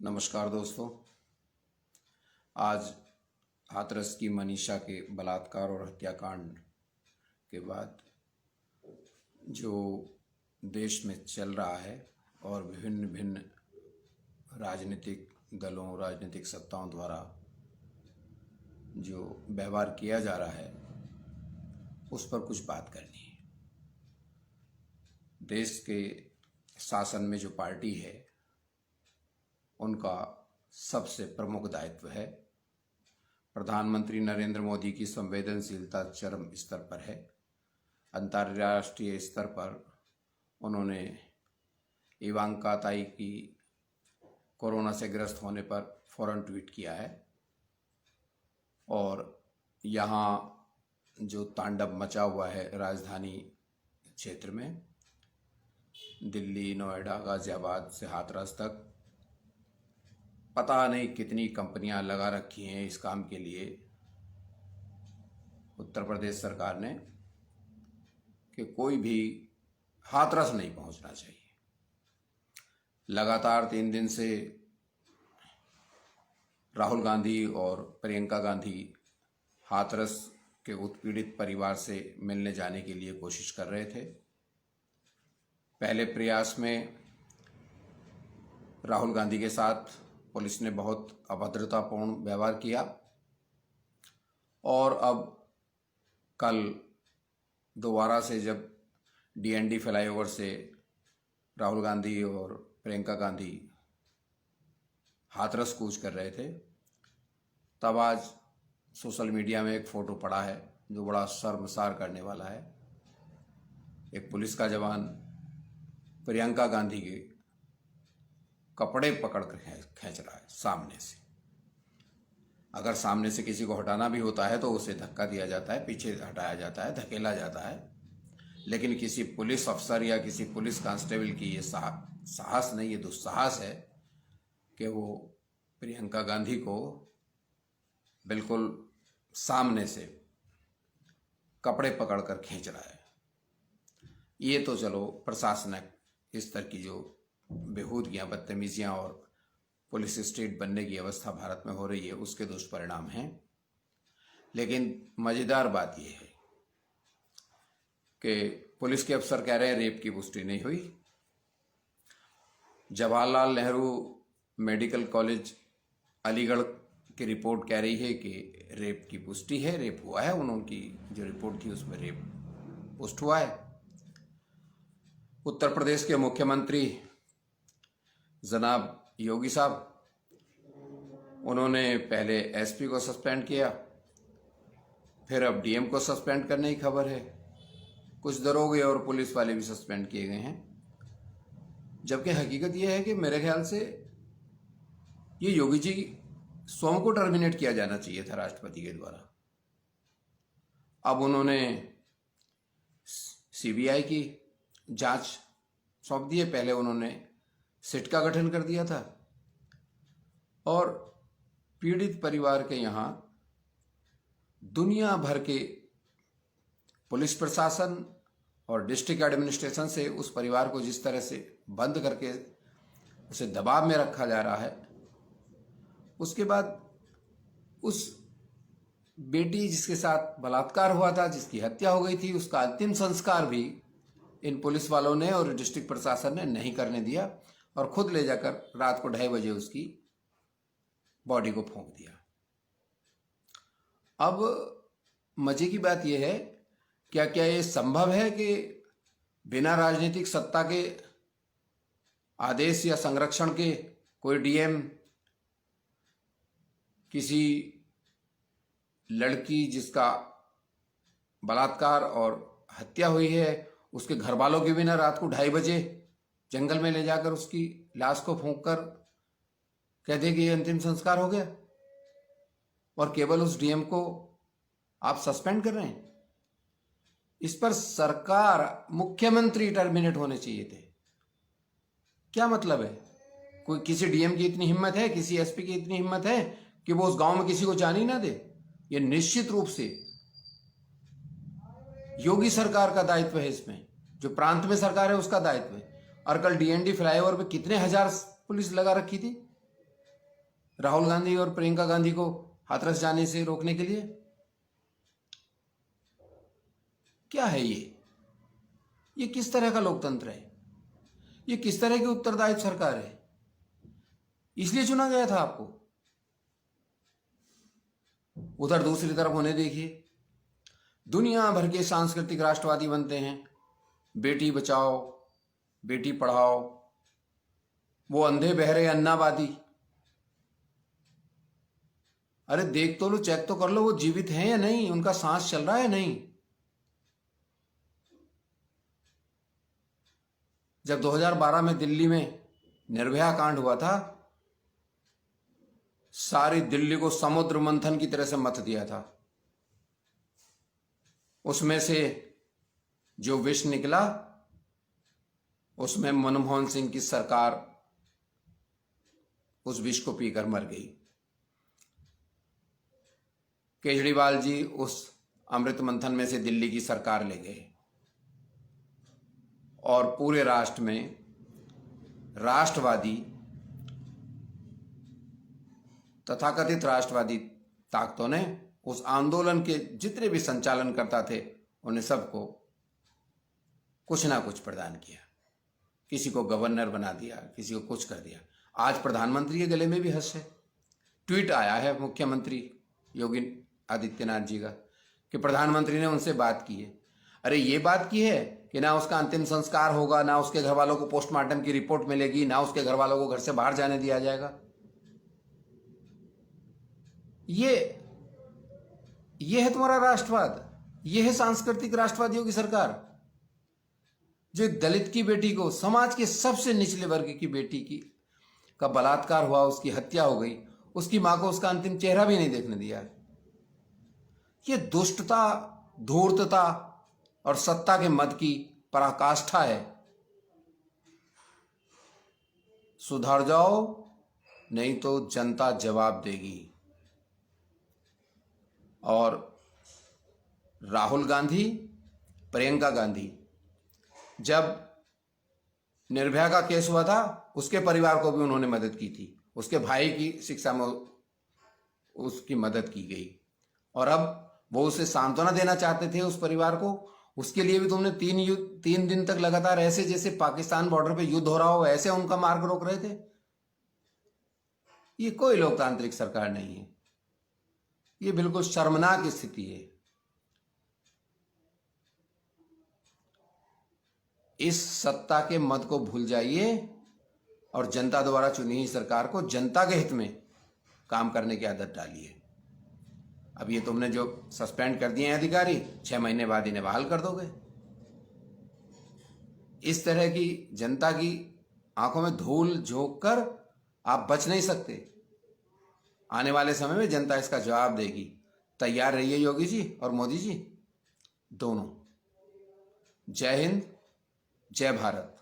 नमस्कार दोस्तों। आज हाथरस की मनीषा के बलात्कार और हत्याकांड के बाद जो देश में चल रहा है और विभिन्न भिन्न राजनीतिक दलों, राजनीतिक सत्ताओं द्वारा जो व्यवहार किया जा रहा है उस पर कुछ बात करनी है। देश के शासन में जो पार्टी है उनका सबसे प्रमुख दायित्व है। प्रधानमंत्री नरेंद्र मोदी की संवेदनशीलता चरम स्तर पर है। अंतर्राष्ट्रीय स्तर पर उन्होंने इवांका ताई की कोरोना से ग्रस्त होने पर फौरन ट्वीट किया है और यहाँ जो तांडव मचा हुआ है राजधानी क्षेत्र में, दिल्ली, नोएडा, गाजियाबाद से हाथरस तक पता नहीं कितनी कंपनियां लगा रखी हैं इस काम के लिए उत्तर प्रदेश सरकार ने कि कोई भी हाथरस नहीं पहुंचना चाहिए। लगातार 3 दिन से राहुल गांधी और प्रियंका गांधी हाथरस के उत्पीड़ित परिवार से मिलने जाने के लिए कोशिश कर रहे थे। पहले प्रयास में राहुल गांधी के साथ पुलिस ने बहुत अभद्रतापूर्ण व्यवहार किया और अब कल दोबारा से जब डीएनडी फ्लाईओवर से राहुल गांधी और प्रियंका गांधी हाथरस कूच कर रहे थे, तब आज सोशल मीडिया में एक फ़ोटो पड़ा है जो बड़ा शर्मसार करने वाला है। एक पुलिस का जवान प्रियंका गांधी के कपड़े पकड़कर खींच रहा है सामने से। अगर सामने से किसी को हटाना भी होता है तो उसे धक्का दिया जाता है, पीछे हटाया जाता है, धकेला जाता है, लेकिन किसी पुलिस अफसर या किसी पुलिस कांस्टेबल की ये साहस नहीं, ये दुस्साहस है कि वो प्रियंका गांधी को बिल्कुल सामने से कपड़े पकड़कर खींच रहा है। ये तो चलो प्रशासनिक स्तर की जो बेहूदगियाँ, बदतमीजियाँ और पुलिस स्टेट बनने की अवस्था भारत में हो रही है उसके दुष्परिणाम हैं। लेकिन मज़ेदार बात यह है कि पुलिस के अफसर कह रहे हैं रेप की पुष्टि नहीं हुई। जवाहरलाल नेहरू मेडिकल कॉलेज अलीगढ़ की रिपोर्ट कह रही है कि रेप की पुष्टि है, रेप हुआ है। उनकी जो रिपोर्ट थी उसमें रेप पुष्ट हुआ है। उत्तर प्रदेश के मुख्यमंत्री जनाब योगी साहब, उन्होंने पहले एसपी को सस्पेंड किया, फिर अब डीएम को सस्पेंड करने की खबर है। कुछ दरोगे और पुलिस वाले भी सस्पेंड किए गए हैं, जबकि हकीकत यह है कि मेरे ख्याल से ये योगी जी स्वयं को टर्मिनेट किया जाना चाहिए था राष्ट्रपति के द्वारा। अब उन्होंने सीबीआई की जांच सौंप दी है। पहले उन्होंने सिट का गठन कर दिया था और पीड़ित परिवार के यहाँ दुनिया भर के पुलिस प्रशासन और डिस्ट्रिक्ट एडमिनिस्ट्रेशन से उस परिवार को जिस तरह से बंद करके उसे दबाव में रखा जा रहा है, उसके बाद उस बेटी जिसके साथ बलात्कार हुआ था, जिसकी हत्या हो गई थी, उसका अंतिम संस्कार भी इन पुलिस वालों ने और डिस्ट्रिक्ट प्रशासन ने नहीं करने दिया और खुद ले जाकर रात को 2:30 बजे उसकी बॉडी को फूंक दिया। अब मजे की बात यह है, क्या ये संभव है कि बिना राजनीतिक सत्ता के आदेश या संरक्षण के कोई डीएम किसी लड़की जिसका बलात्कार और हत्या हुई है उसके घर वालों के बिना रात को 2:30 बजे जंगल में ले जाकर उसकी लाश को फूंककर कह दे कि ये अंतिम संस्कार हो गया, और केवल उस डीएम को आप सस्पेंड कर रहे हैं? इस पर सरकार, मुख्यमंत्री टर्मिनेट होने चाहिए थे। क्या मतलब है? कोई किसी डीएम की इतनी हिम्मत है, किसी एसपी की इतनी हिम्मत है कि वो उस गांव में किसी को जाने ही ना दे? ये निश्चित रूप से योगी सरकार का दायित्व है इसमें, जो प्रांत में सरकार है उसका दायित्व है। और कल डीएनडी फ्लाईओवर पे कितने हजार पुलिस लगा रखी थी, राहुल गांधी और प्रियंका गांधी को हाथरस जाने से रोकने के लिए? क्या है ये किस तरह का लोकतंत्र है? ये किस तरह की उत्तरदायित्व सरकार है? इसलिए चुना गया था आपको? उधर दूसरी तरफ उन्हें देखिए, दुनिया भर के सांस्कृतिक राष्ट्रवादी बनते हैं, बेटी बचाओ बेटी पढ़ाओ, वो अंधे बहरे अन्नावादी। अरे देख तो लो, चेक तो कर लो, वो जीवित हैं या नहीं, उनका सांस चल रहा है नहीं। जब 2012 में दिल्ली में निर्भया कांड हुआ था, सारी दिल्ली को समुद्र मंथन की तरह से मथ दिया था। उसमें से जो विष निकला, उसमें मनमोहन सिंह की सरकार उस विष को पीकर मर गई। केजरीवाल जी उस अमृत मंथन में से दिल्ली की सरकार ले गए और पूरे राष्ट्र में राष्ट्रवादी, तथाकथित राष्ट्रवादी ताकतों ने उस आंदोलन के जितने भी संचालन करता थे, उन्हें सबको कुछ ना कुछ प्रदान किया। किसी को गवर्नर बना दिया, किसी को कुछ कर दिया। आज प्रधानमंत्री के गले में भी हंस है। ट्वीट आया है मुख्यमंत्री योगी आदित्यनाथ जी का कि प्रधानमंत्री ने उनसे बात की है। अरे ये बात की है कि ना उसका अंतिम संस्कार होगा, ना उसके घर वालों को पोस्टमार्टम की रिपोर्ट मिलेगी, ना उसके घर वालों को घर से बाहर जाने दिया जाएगा। ये है तुम्हारा राष्ट्रवाद? ये है सांस्कृतिक राष्ट्रवादियों की सरकार, जो एक दलित की बेटी को, समाज के सबसे निचले वर्ग की बेटी की का बलात्कार हुआ, उसकी हत्या हो गई, उसकी मां को उसका अंतिम चेहरा भी नहीं देखने दिया। ये दुष्टता, धूर्तता और सत्ता के मद की पराकाष्ठा है। सुधर जाओ, नहीं तो जनता जवाब देगी। और राहुल गांधी, प्रियंका गांधी, जब निर्भया का केस हुआ था, उसके परिवार को भी उन्होंने मदद की थी। उसके भाई की शिक्षा में उसकी मदद की गई और अब वो उसे सांत्वना देना चाहते थे उस परिवार को। उसके लिए भी तुमने 3 दिन तक लगातार ऐसे जैसे पाकिस्तान बॉर्डर पे युद्ध हो रहा हो ऐसे उनका मार्ग रोक रहे थे। ये कोई लोकतांत्रिक सरकार नहीं है, ये बिल्कुल शर्मनाक स्थिति है। इस सत्ता के मद को भूल जाइए और जनता द्वारा चुनी हुई सरकार को जनता के हित में काम करने की आदत डालिए। अब ये तुमने जो सस्पेंड कर दिए हैं अधिकारी, 6 महीने बाद इन्हें बहाल कर दोगे। इस तरह की जनता की आंखों में धूल झोंक कर आप बच नहीं सकते। आने वाले समय में जनता इसका जवाब देगी। तैयार रहिए योगी जी और मोदी जी दोनों। जय हिंद, जय भारत।